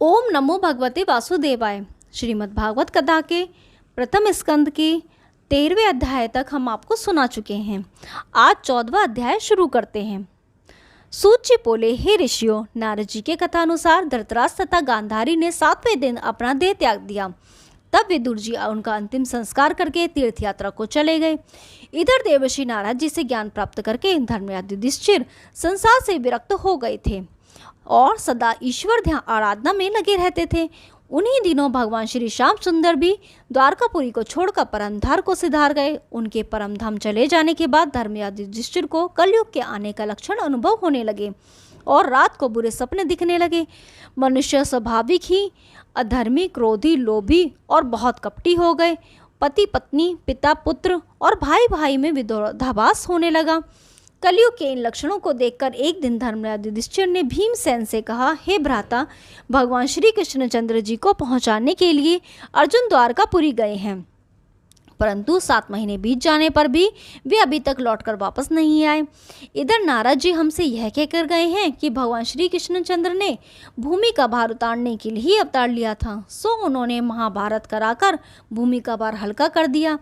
ओम नमो भगवते वासुदेवाय। श्रीमद् भागवत कथा के प्रथम स्कंद के 13वें अध्याय तक हम आपको सुना चुके हैं। आज 14वां अध्याय शुरू करते हैं। सूत जी बोले, हे ऋषियों, नारद जी के कथा अनुसार धृतराष्ट्र तथा गांधारी ने 7वें दिन अपना देह त्याग दिया। तब विदुर जी उनका अंतिम संस्कार करके तीर्थ यात्रा को चले गए। इधर देवर्षि नारद जी से ज्ञान प्राप्त करके धर्मराज युधिष्ठिर संसार से विरक्त हो गए थे और सदा ईश्वर ध्यान आराधना में लगे रहते थे। उन्हीं दिनों भगवान श्री श्याम सुंदर भी द्वारकापुरी को छोड़कर परमधाम को सिधार गए। उनके परमधाम चले जाने के बाद धर्मराज युधिष्ठिर को कलयुग के आने का लक्षण अनुभव होने लगे और रात को बुरे सपने दिखने लगे। मनुष्य स्वाभाविक ही अधर्मी, क्रोधी, लोभी और बहुत कपटी हो गए। पति पत्नी, पिता पुत्र और भाई भाई में विरोधाभास होने लगा। कलयुग के इन लक्षणों को देखकर एक दिन धर्मराज युधिष्ठिर ने भीमसेन से कहा, हे भ्राता, भगवान श्री कृष्णचंद्र जी को पहुंचाने के लिए अर्जुन द्वारकापुरी गए हैं, परंतु 7 महीने बीत जाने पर भी वे अभी तक लौटकर वापस नहीं आए। इधर नारद जी हमसे यह कहकर गए हैं कि भगवान श्री कृष्णचंद्र ने भूमि का भार उतारने के लिए अवतार लिया था, सो उन्होंने महाभारत कराकर भूमि का भार हल्का कर दिया।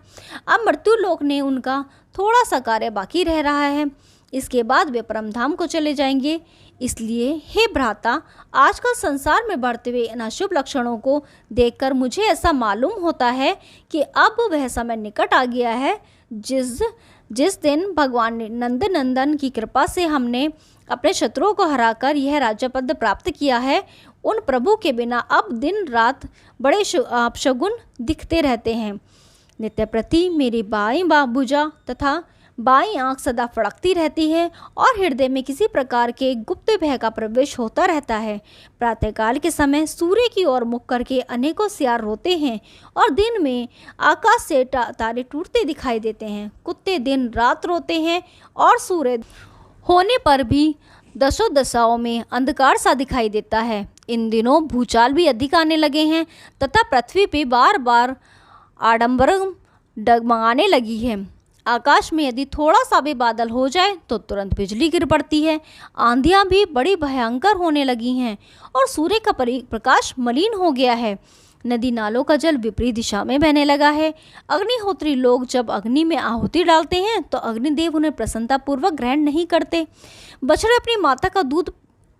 अब मृत्युलोक ने उनका थोड़ा सा कार्य बाकी रह रहा है, इसके बाद वे परमधाम को चले जाएंगे। इसलिए हे भ्राता, आजकल संसार में बढ़ते हुए इन अशुभ लक्षणों को देखकर मुझे ऐसा मालूम होता है कि अब वह समय निकट आ गया है जिस दिन भगवान नंद नंदन की कृपा से हमने अपने शत्रुओं को हराकर यह राज्य पद प्राप्त किया है। उन प्रभु के बिना अब दिन रात बड़े अपशगुन दिखते रहते हैं। नित्य प्रति मेरी बाईं भुजा तथा बाईं आंख सदा फड़कती रहती है और हृदय में किसी प्रकार के गुप्त भय का प्रवेश होता रहता है। प्रातःकाल के समय सूर्य की ओर मुख करके अनेकों सियार रोते हैं और दिन में आकाश से तारे टूटते दिखाई देते हैं। कुत्ते दिन रात रोते हैं और सूर्य होने पर भी दशों दशाओं में अंधकार सा दिखाई देता है। इन दिनों भूचाल भी अधिक आने लगे हैं तथा पृथ्वी पे बार बार आडंबर डगमगाने लगी है। आकाश में यदि थोड़ा सा भी बादल हो जाए तो तुरंत बिजली गिर पड़ती है। आंधियां भी बड़ी भयंकर होने लगी हैं और सूर्य का प्रकाश मलिन हो गया है। नदी नालों का जल विपरीत दिशा में बहने लगा है। अग्निहोत्री लोग जब अग्नि में आहुति डालते हैं तो अग्निदेव उन्हें प्रसन्नतापूर्वक ग्रहण नहीं करते। बछड़े अपनी माता का दूध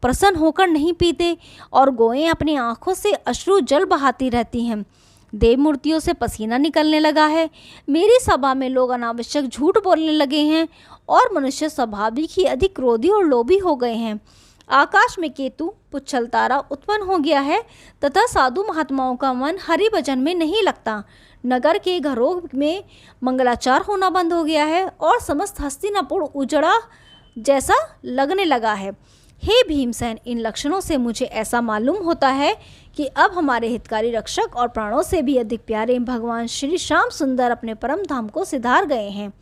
प्रसन्न होकर नहीं पीते और गोएं अपनी आंखों से अश्रु जल बहाती रहती हैं। देव मूर्तियों से पसीना निकलने लगा है। मेरी सभा में लोग अनावश्यक झूठ बोलने लगे हैं और मनुष्य स्वाभाविक ही अधिक क्रोधी और लोभी हो गए हैं। आकाश में केतु पुच्छल तारा उत्पन्न हो गया है तथा साधु महात्माओं का मन हरि भजन में नहीं लगता। नगर के घरों में मंगलाचार होना बंद हो गया है और समस्त हस्तिनापुर उजड़ा जैसा लगने लगा है। हे भीमसेन, इन लक्षणों से मुझे ऐसा मालूम होता है कि अब हमारे हितकारी रक्षक और प्राणों से भी अधिक प्यारे भगवान श्री श्याम सुंदर अपने परम धाम को सिधार गए हैं।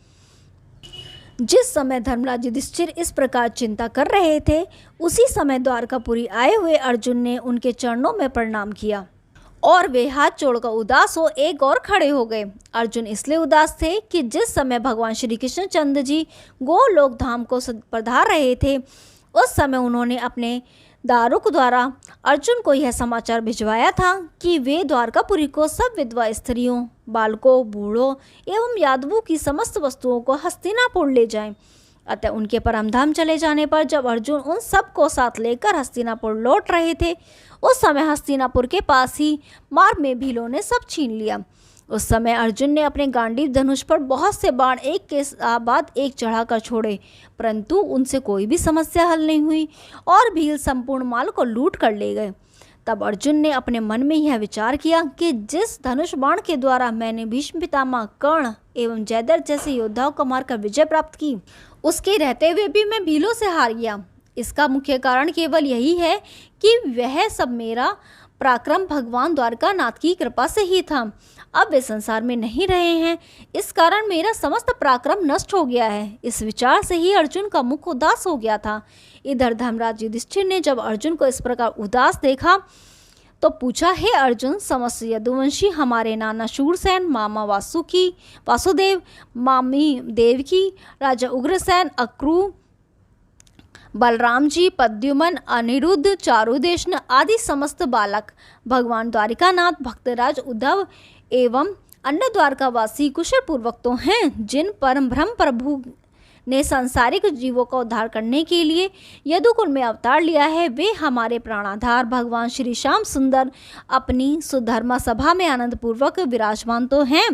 जिस समय धर्मराज युधिष्ठिर इस प्रकार चिंता कर रहे थे, उसी समय द्वारकापुरी आए हुए अर्जुन ने उनके चरणों में प्रणाम किया और वे हाथ जोड़कर उदास हो एक और खड़े हो गए। अर्जुन इसलिए उदास थे कि जिस समय भगवान श्री कृष्णचंद्र जी गोलोक धाम को पधार रहे थे, उस समय उन्होंने अपने दारुक द्वारा अर्जुन को यह समाचार भिजवाया था कि वे द्वारकापुरी को सब विधवा स्त्रियों, बालकों, बूढ़ों एवं यादवों की समस्त वस्तुओं को हस्तिनापुर ले जाएं। अतः उनके परमधाम चले जाने पर जब अर्जुन उन सब को साथ लेकर हस्तिनापुर लौट रहे थे, उस समय हस्तिनापुर के पास ही मार्ग में भीलों ने सब छीन लिया। उस समय अर्जुन ने अपने गांडीव धनुष पर बहुत से बाण एक के बाद एक चढ़ाकर छोड़े, परंतु उनसे कोई भी समस्या हल नहीं हुई और भील संपूर्ण माल को लूट कर ले गए। तब अर्जुन ने अपने मन में यह विचार किया कि जिस धनुष बाण के द्वारा मैंने भीष्म पितामह, कर्ण एवं जयद्रथ जैसे योद्धाओं को मारकर विजय प्राप्त की, उसके रहते हुए भी मैं भीलों से हार गया। इसका मुख्य कारण केवल यही है कि वह सब मेरा पराक्रम भगवान द्वारकानाथ की कृपा से ही था। अब वे संसार में नहीं रहे हैं, इस कारण मेरा समस्त पराक्रम नष्ट हो गया है। इस विचार से ही अर्जुन का मुख उदास हो गया था। इधर धर्मराज युधिष्ठिर ने जब अर्जुन को इस प्रकार उदास देखा तो पूछा, हे अर्जुन, समस्त यदुवंशी हमारे नाना शूरसेन, मामा वासुदेव, मामी देवकी, राजा उग्रसेन, अक्रू, बलराम जी, प्रद्युम्न, अनिरुद्ध, चारुदेशन आदि समस्त बालक, भगवान द्वारिकानाथ, भक्तराज उद्धव एवं अन्य द्वारकावासी कुशल पूर्वक तो हैं, जिन परम ब्रह्म प्रभु ने सांसारिक जीवों का उद्धार करने के लिए यदुकुल में अवतार लिया है, वे हमारे प्राणाधार भगवान श्री श्याम सुंदर अपनी सुधर्मा सभा में आनंद पूर्वक विराजमान तो हैं।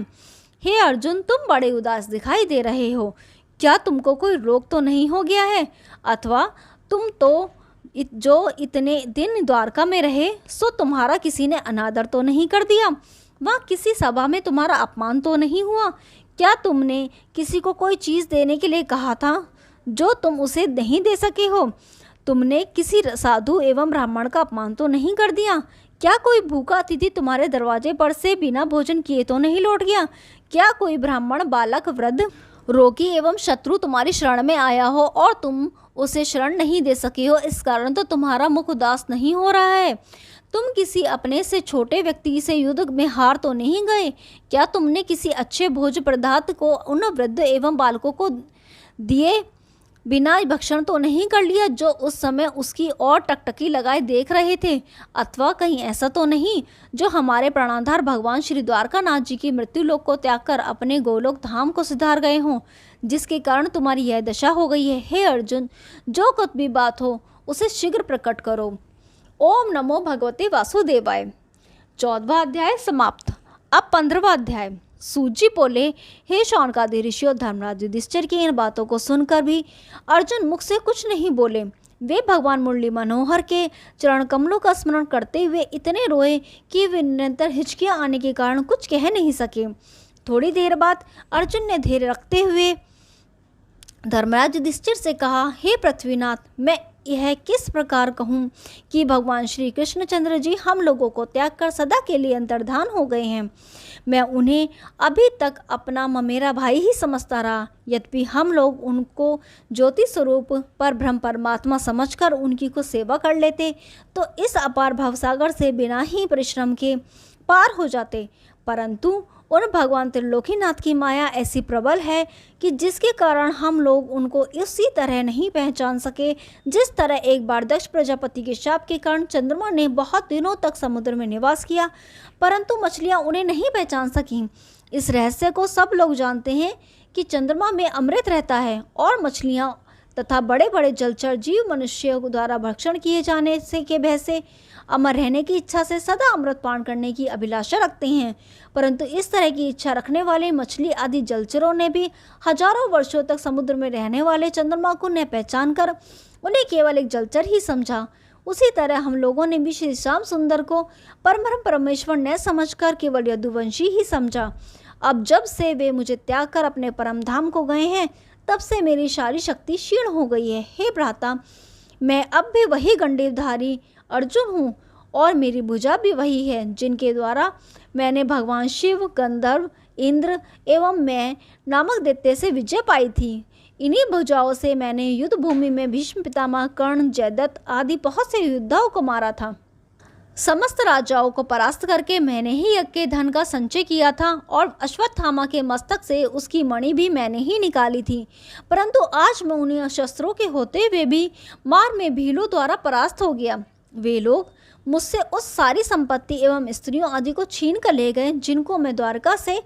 हे अर्जुन, तुम बड़े उदास दिखाई दे रहे हो। क्या तुमको कोई रोग तो नहीं हो गया है? अथवा तुम तो जो इतने दिन द्वारका में रहे, सो तुम्हारा किसी ने अनादर तो नहीं कर दिया? वहाँ किसी सभा में तुम्हारा अपमान तो नहीं हुआ? क्या तुमने किसी को कोई चीज़ देने के लिए कहा था जो तुम उसे नहीं दे सके हो? तुमने किसी साधु एवं ब्राह्मण का अपमान तो नहीं कर दिया? क्या कोई भूखा अतिथि तुम्हारे दरवाजे पर से बिना भोजन किए तो नहीं लौट गया? क्या कोई ब्राह्मण, बालक, वृद्ध, रोगी एवं शत्रु तुम्हारी शरण में आया हो और तुम उसे शरण नहीं दे सके हो? इस कारण तो तुम्हारा मुख उदास नहीं हो रहा है। तुम किसी अपने से छोटे व्यक्ति से युद्ध में हार तो नहीं गए? क्या तुमने किसी अच्छे भोज पदार्थ को उन वृद्ध एवं बालकों को दिए बिना भक्षण तो नहीं कर लिया, जो उस समय उसकी और टकटकी लगाए देख रहे थे? अथवा कहीं ऐसा तो नहीं जो हमारे प्राणाधार भगवान श्री द्वारकानाथ जी की मृत्यु लोक को त्याग कर अपने गोलोक धाम को सिधार गए हों, जिसके कारण तुम्हारी यह दशा हो गई है? हे अर्जुन, जो कुछ भी बात हो उसे शीघ्र प्रकट करो। ओम नमो भगवते वासुदेवाय। 14वां अध्याय समाप्त। अब 15वां अध्याय। सूत जी बोले, हे शौनकादि ऋषियों, धर्मराज युधिष्ठिर की इन बातों को सुनकर भी अर्जुन मुख से कुछ नहीं बोले। वे भगवान मुरली मनोहर के चरण कमलों का स्मरण करते हुए इतने रोए कि वे निरंतर हिचकियां आने के कारण कुछ कह नहीं सके। थोड़ी देर बाद अर्जुन ने धैर्य रखते हुए धर्मराज युधिष्ठिर से कहा, हे पृथ्वीनाथ, मैं यह किस प्रकार कहूँ कि भगवान श्री कृष्णचंद्र जी हम लोगों को त्याग कर सदा के लिए अंतर्धान हो गए हैं। मैं उन्हें अभी तक अपना ममेरा भाई ही समझता रहा। यद्यपि हम लोग उनको ज्योति स्वरूप पर ब्रह्म परमात्मा समझकर उनकी को सेवा कर लेते तो इस अपार भवसागर से बिना ही परिश्रम के पार हो जाते, परंतु उन भगवान त्रिलोकीनाथ की माया ऐसी प्रबल है कि जिसके कारण हम लोग उनको इसी तरह नहीं पहचान सके जिस तरह एक बार दक्ष प्रजापति के शाप के कारण चंद्रमा ने बहुत दिनों तक समुद्र में निवास किया, परंतु मछलियां उन्हें नहीं पहचान सकीं। इस रहस्य को सब लोग जानते हैं कि चंद्रमा में अमृत रहता है और मछलियां तथा बड़े बड़े जलचर जीव मनुष्यों द्वारा भक्षण किए जाने से के भय से अमर रहने की इच्छा से सदा अमृत पान करने की अभिलाषा रखते हैं, परंतु इस तरह की इच्छा रखने वाले मछली आदि जलचरों ने भी हजारों वर्षों तक समुद्र में रहने वाले चंद्रमा को न पहचान कर उन्हें केवल एक जलचर ही समझा। उसी तरह हम लोगों ने भी श्री श्याम सुंदर को परम परमेश्वर न समझकर केवल यदुवंशी ही समझा। अब जब से वे मुझे त्याग कर अपने परम धाम को गए हैं, तब से मेरी सारी शक्ति क्षीण हो गई है। हे भ्राता, मैं अब भी वही गंडीवधारी अर्जुन हूँ और मेरी भुजा भी वही है जिनके द्वारा मैंने भगवान शिव, गंधर्व, इंद्र एवं मैं नामक दैत्य से विजय पाई थी। इन्हीं भुजाओं से मैंने युद्ध भूमि में भीष्म पितामह, कर्ण, जयद्रथ आदि बहुत से योद्धाओं को मारा था। समस्त राजाओं को परास्त करके मैंने ही यज्ञ के धन का संचय किया था और अश्वत्थामा के मस्तक से उसकी मणि भी मैंने ही निकाली थी, परंतु आज मैं उन्हीं शस्त्रों के होते हुए भी मार में भीलों द्वारा परास्त हो गया। वे लोग मुझसे उस सारी संपत्ति एवं स्त्रियों आदि को छीन कर ले गए जिनको मैं द्वारका से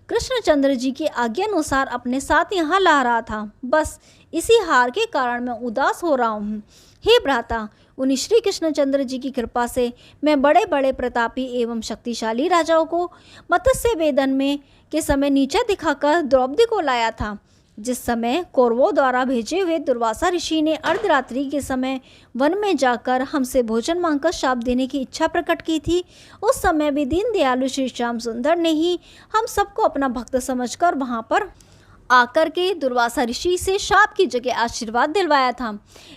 कृष्णचंद्र जी की आज्ञा अनुसार अपने साथ यहाँ ला रहा था। बस इसी हार के कारण मैं उदास हो रहा हूँ। हे भ्राता, उन्हीं श्री कृष्णचंद्र जी की कृपा से मैं बड़े बड़े प्रतापी एवं शक्तिशाली राजाओं को मत्स्य वेदन में के समय नीचे दिखाकर द्रौपदी को लाया था। जिस समय कौरवों द्वारा भेजे हुए दुर्वासा ऋषि ने अर्धरात्रि के समय वन में जाकर हमसे भोजन मांगकर शाप देने की इच्छा प्रकट की थी, उस समय भी दीन दयालु श्री श्याम सुंदर ने ही हम सबको अपना भक्त समझकर वहाँ पर आकर के दुर्वासा ऋषि से शाप की जगह आशीर्वाद दिलवाया था।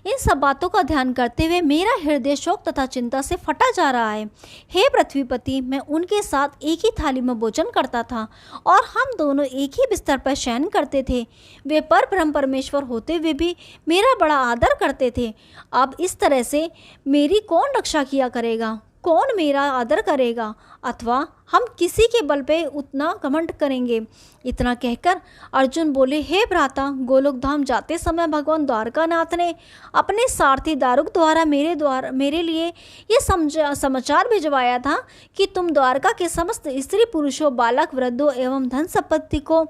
इन सब बातों का ध्यान करते हुए मेरा हृदय शोक तथा चिंता से फटा जा रहा है। हे पृथ्वीपति, मैं उनके साथ एक ही थाली में भोजन करता था और हम दोनों एक ही बिस्तर पर शयन करते थे। वे पर ब्रह्म परमेश्वर होते हुए भी मेरा बड़ा आदर करते थे। अब इस तरह से मेरी कौन रक्षा किया करेगा? कौन मेरा आदर करेगा, अथवा हम किसी के बल पे उतना घमंड करेंगे। इतना कहकर अर्जुन बोले, हे भ्राता, गोलोक धाम जाते समय भगवान द्वारकानाथ ने अपने सारथी दारुक द्वारा मेरे लिए ये समाचार भिजवाया था कि तुम द्वारका के समस्त स्त्री पुरुषों, बालक, वृद्धों एवं धन संपत्ति को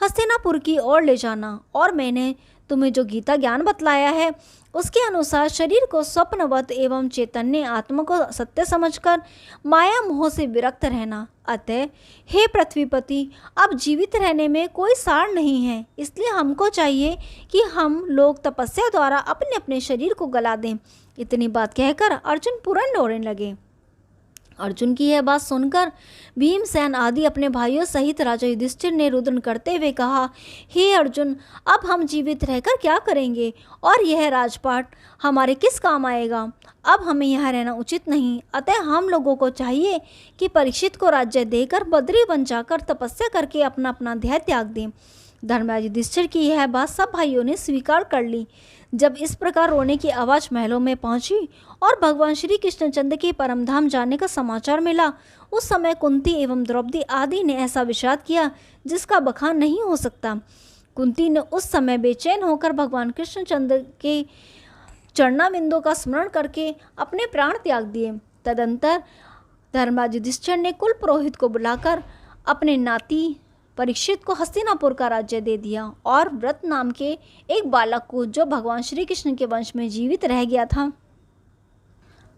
हस्तिनापुर की ओर ले जाना। और मैंने तुम्हें जो गीता ज्ञान बतलाया है उसके अनुसार शरीर को स्वप्नवत एवं चैतन्य आत्मा को सत्य समझकर माया मोह से विरक्त रहना। अतः हे पृथ्वीपति, अब जीवित रहने में कोई सार नहीं है, इसलिए हमको चाहिए कि हम लोग तपस्या द्वारा अपने अपने शरीर को गला दें। इतनी बात कहकर अर्जुन पुरन दौड़ने लगे। अर्जुन की यह बात सुनकर भीमसेन आदि अपने भाइयों सहित राजा युधिष्ठिर ने रुदन करते हुए कहा, हे अर्जुन, अब हम जीवित रहकर क्या करेंगे और यह राजपाट हमारे किस काम आएगा। अब हमें यहाँ रहना उचित नहीं, अतः हम लोगों को चाहिए कि परीक्षित को राज्य देकर बद्री बन जाकर तपस्या करके अपना अपना देह त्याग दें। धर्मराज युधिष्ठिर की यह बात सब भाइयों ने स्वीकार कर ली। जब इस प्रकार रोने की आवाज़ महलों में पहुंची और भगवान श्री कृष्णचंद्र के परमधाम जाने का समाचार मिला, उस समय कुंती एवं द्रौपदी आदि ने ऐसा विषाद किया जिसका बखान नहीं हो सकता। कुंती ने उस समय बेचैन होकर भगवान कृष्णचंद्र के चरणाबिंदों का स्मरण करके अपने प्राण त्याग दिए। तदंतर धर्मराज युधिष्ठिर ने कुल पुरोहित को बुलाकर अपने नाती परीक्षित को हस्तिनापुर का राज्य दे दिया और व्रत नाम के एक बालक को, जो भगवान श्री कृष्ण के वंश में जीवित रह गया था,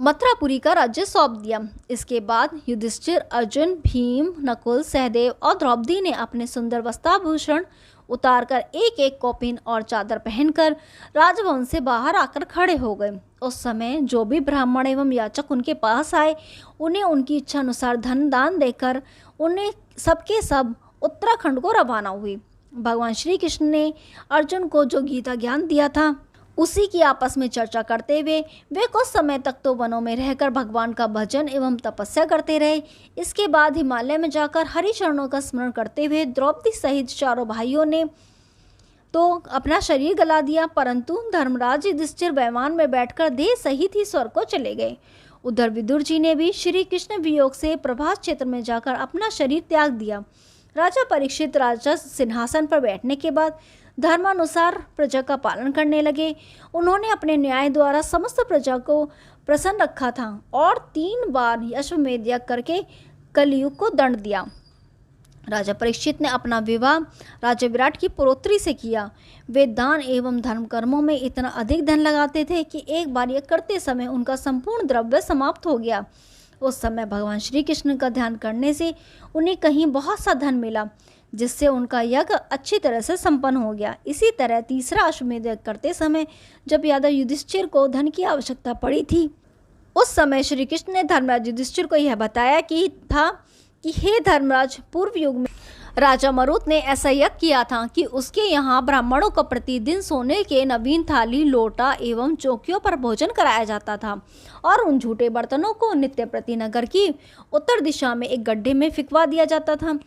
मथुरापुरी का राज्य सौंप दिया। इसके बाद युधिष्ठिर, अर्जुन, भीम, नकुल, सहदेव और द्रौपदी ने अपने सुंदर वस्त्राभूषण उतारकर एक एक कौपीन और चादर पहनकर राजभवन से बाहर आकर खड़े हो गए। उस समय जो भी ब्राह्मण एवं याचक उनके पास आए, उन्हें उनकी इच्छा अनुसार धन दान देकर उन्हें सबके सब उत्तराखंड को रवाना हुई। भगवान श्री कृष्ण ने अर्जुन को जो गीता ज्ञान दिया था उसी की आपस में चर्चा करते हुए वे कुछ समय तक तो वनों में रहकर भगवान का भजन एवं तपस्या करते रहे। इसके बाद हिमालय में जाकर हरि चरणों का स्मरण करते हुए द्रौपदी सहित चारों भाइयों ने तो अपना शरीर गला दिया, परंतु धर्मराज युधिष्ठिर वैमान में बैठकर देह सहित ही स्वर्ग को चले गए। उधर विदुर जी ने भी श्री कृष्ण वियोग से प्रभास क्षेत्र में जाकर अपना शरीर त्याग दिया। राजा परीक्षित राजा सिंहासन पर बैठने के बाद धर्मानुसार प्रजा का पालन करने लगे। उन्होंने अपने न्याय द्वारा समस्त प्रजा को प्रसन्न रखा था और 3 बार अश्वमेध यज्ञ करके कलयुग को दंड दिया। राजा परीक्षित ने अपना विवाह राजा विराट की पुरोत्री से किया। वे दान एवं धर्म कर्मों में इतना अधिक धन लगाते थे कि एक बार यह करते समय उनका संपूर्ण द्रव्य समाप्त हो गया। उस समय भगवान श्री कृष्ण का ध्यान करने से उन्हें कहीं बहुत सा धन मिला, जिससे उनका यज्ञ अच्छी तरह से संपन्न हो गया। इसी तरह तीसरा अश्वमेध यज्ञ करते समय जब यादव युधिष्ठिर को धन की आवश्यकता पड़ी थी, उस समय श्री कृष्ण ने धर्मराज युधिष्ठिर को यह बताया कि हे धर्मराज, पूर्व युग में राजा मरुत ने ऐसा यज्ञ किया था कि उसके यहाँ ब्राह्मणों को प्रतिदिन सोने के नवीन थाली, लोटा एवं चौकियों पर भोजन कराया जाता था और उन झूठे बर्तनों को नित्य प्रति नगर की उत्तर दिशा में एक गड्ढे में फिकवा दिया जाता था।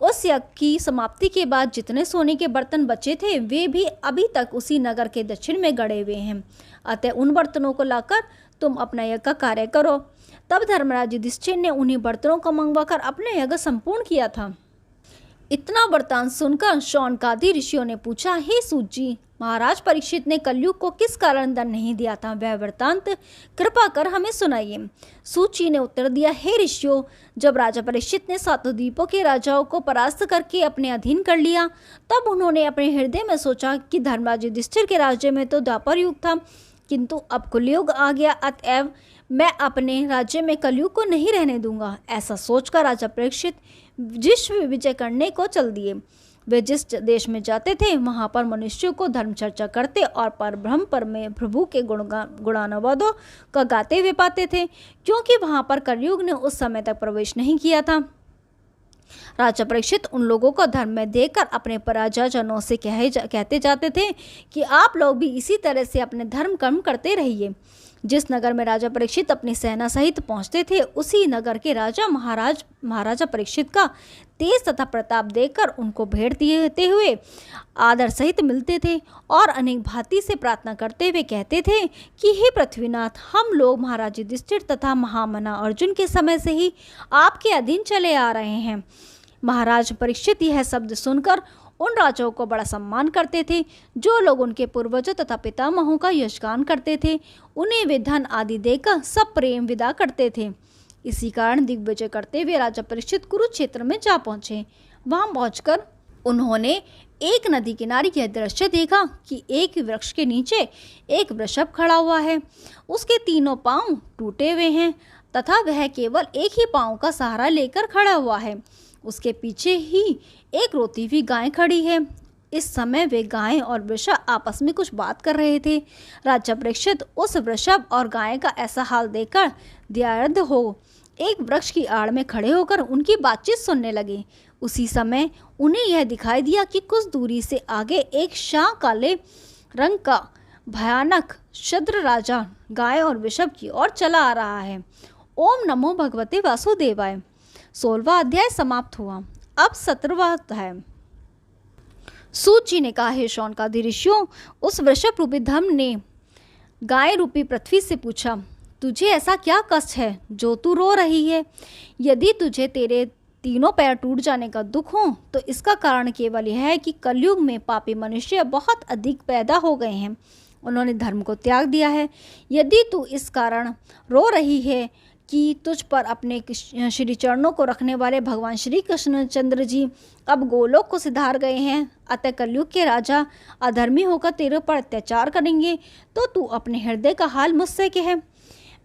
उस यज्ञ की समाप्ति के बाद जितने सोने के बर्तन बचे थे वे भी अभी तक उसी नगर के दक्षिण में गड़े हुए हैं। अतः उन बर्तनों को लाकर तुम अपना यज्ञ का कार्य करो। तब धर्मराज युधिष्ठिर ने उन्हीं बर्तनों को मंगवाकर अपने यज्ञ संपूर्ण किया था। इतना वृत्तांत सुनकर शौनकादि ऋषियों ने पूछा, हे सूत जी, महाराज परीक्षित ने कलयुग को किस कारण दंड नहीं दिया था, वह वृत्तांत कृपा कर हमें सुनाइए। सूत जी ने उत्तर दिया, हे ऋषियों, जब राजा परीक्षित ने 7 द्वीपों के राजाओं को परास्त करके अपने अधीन कर लिया, तब उन्होंने अपने हृदय में सोचा कि धर्मराज युधिष्ठिर के राज्य में तो द्वापर युग था, किंतु अब कलयुग आ गया, अतएव मैं अपने राज्य में कलयुग को नहीं रहने दूंगा। ऐसा सोचकर राजा परीक्षित विश्व विजय करने को चल दिए। वे जिस देश में जाते थे वहां पर मनुष्यों को धर्म चर्चा करते और परब्रह्म में प्रभु के गुणानुवादों का गाते हुए पाते थे, क्योंकि वहां पर कलयुग ने उस समय तक प्रवेश नहीं किया था। राजा परीक्षित उन लोगों को धर्म में देकर अपने प्रजाजनों से कहते जाते थे कि आप लोग भी इसी तरह से अपने धर्म कर्म करते रहिए। जिस नगर में राजा परीक्षित अपनी सेना सहित पहुंचते थे, उसी नगर के राजा महाराजा परीक्षित का तेज तथा प्रताप देखकर उनको भेंट देते हुए आदर सहित मिलते थे और अनेक भांति से प्रार्थना करते हुए कहते थे कि हे पृथ्वीनाथ, हम लोग महाराज युधिष्ठिर तथा महामना अर्जुन के समय से ही आपके अधीन चले आ रहे हैं। महाराज परीक्षित यह शब्द सुनकर उन राजाओं को बड़ा सम्मान करते थे जो लोग उनके पूर्वजों तथा पितामहों का यशगान करते थे। उन्हें वे धन आदि देकर सब प्रेम विदा करते थे। इसी कारण दिग्विजय करते हुए राजा परीक्षित कुरुक्षेत्र में जा पहुंचे। वहां पहुंचकर उन्होंने एक नदी किनारे यह दृश्य देखा कि एक वृक्ष के नीचे एक वृषभ खड़ा हुआ है। उसके तीनों पांव टूटे हुए हैं तथा वह केवल एक ही पांव का सहारा लेकर खड़ा हुआ है। उसके पीछे ही एक रोती हुई गाय खड़ी है। इस समय वे गाय और वृषभ आपस में कुछ बात कर रहे थे। राजा परीक्षित उस वृषभ और गाय का ऐसा हाल देखकर दयार्द हो एक वृक्ष की आड़ में खड़े होकर उनकी बातचीत सुनने लगे। उसी समय उन्हें यह दिखाई दिया कि कुछ दूरी से आगे एक शाह काले रंग का भयानक शद्र राजा गाय और वृषभ की ओर चला आ रहा है। ओम नमो भगवते वासुदेवाय। 16वां अध्याय समाप्त हुआ। अब 17वां अध्याय। सूत जी ने कहा, हे शौनकादि ऋषियों, उस वृषभ रूपी धर्म ने गाय रूपी पृथ्वी से पूछा, तुझे ऐसा क्या कष्ट है जो तू रो रही है? यदि तुझे तेरे तीनों पैर टूट जाने का दुख हो तो इसका कारण केवल यह है कि कलयुग में पापी मनुष्य बहुत अधिक पैदा हो गए हैं। उन्होंने धर्म को त्याग दिया है। यदि तू इस कारण रो रही है कि तुझ पर अपने श्री चरणों को रखने वाले भगवान श्री कृष्णचंद्र जी अब गोलोक को सिधार गए हैं, अतः कलयुग के राजा अधर्मी होकर तेरे पर अत्याचार करेंगे, तो तू अपने हृदय का हाल मुझसे कह।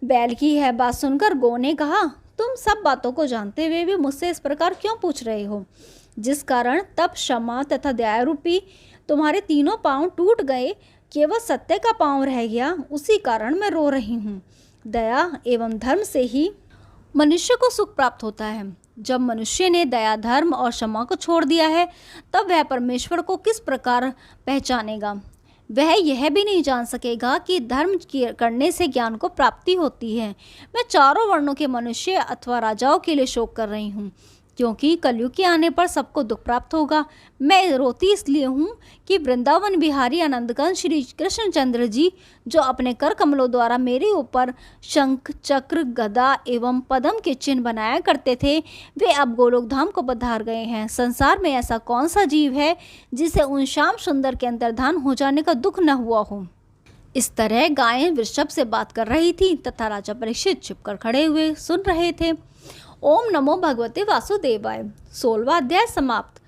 बैल की यह बात सुनकर गौ ने कहा, तुम सब बातों को जानते हुए भी मुझसे इस प्रकार क्यों पूछ रहे हो? जिस कारण तप, क्षमा तथा दया रूपी तुम्हारे तीनों पांव टूट गए, केवल सत्य का पांव रह गया, उसी कारण मैं रो रही हूँ। दया एवं धर्म से ही मनुष्य को सुख प्राप्त होता है। जब मनुष्य ने दया, धर्म और क्षमा को छोड़ दिया है, तब वह परमेश्वर को किस प्रकार पहचानेगा? वह यह भी नहीं जान सकेगा कि धर्म करने से ज्ञान को प्राप्ति होती है। मैं चारों वर्णों के मनुष्य अथवा राजाओं के लिए शोक कर रही हूँ, क्योंकि कलयुग के आने पर सबको दुख प्राप्त होगा। मैं रोती इसलिए हूँ कि वृंदावन बिहारी आनंदकांत श्री कृष्णचंद्र जी, जो अपने कर कमलों द्वारा मेरे ऊपर शंख, चक्र, गदा एवं पद्म के चिन्ह बनाया करते थे, वे अब गोलोक धाम को पधार गए हैं। संसार में ऐसा कौन सा जीव है जिसे उन श्याम सुंदर के अंतर्धान हो जाने का दुख न हुआ हो? इस तरह गाय वृषभ से बात कर रही थी तथा राजा परीक्षित छिपकर खड़े हुए सुन रहे थे। ओम नमो भगवते वासुदेवाय। 16वां अध्याय समाप्त।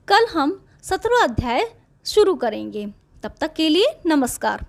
कल हम 17वां अध्याय शुरू करेंगे। तब तक के लिए नमस्कार।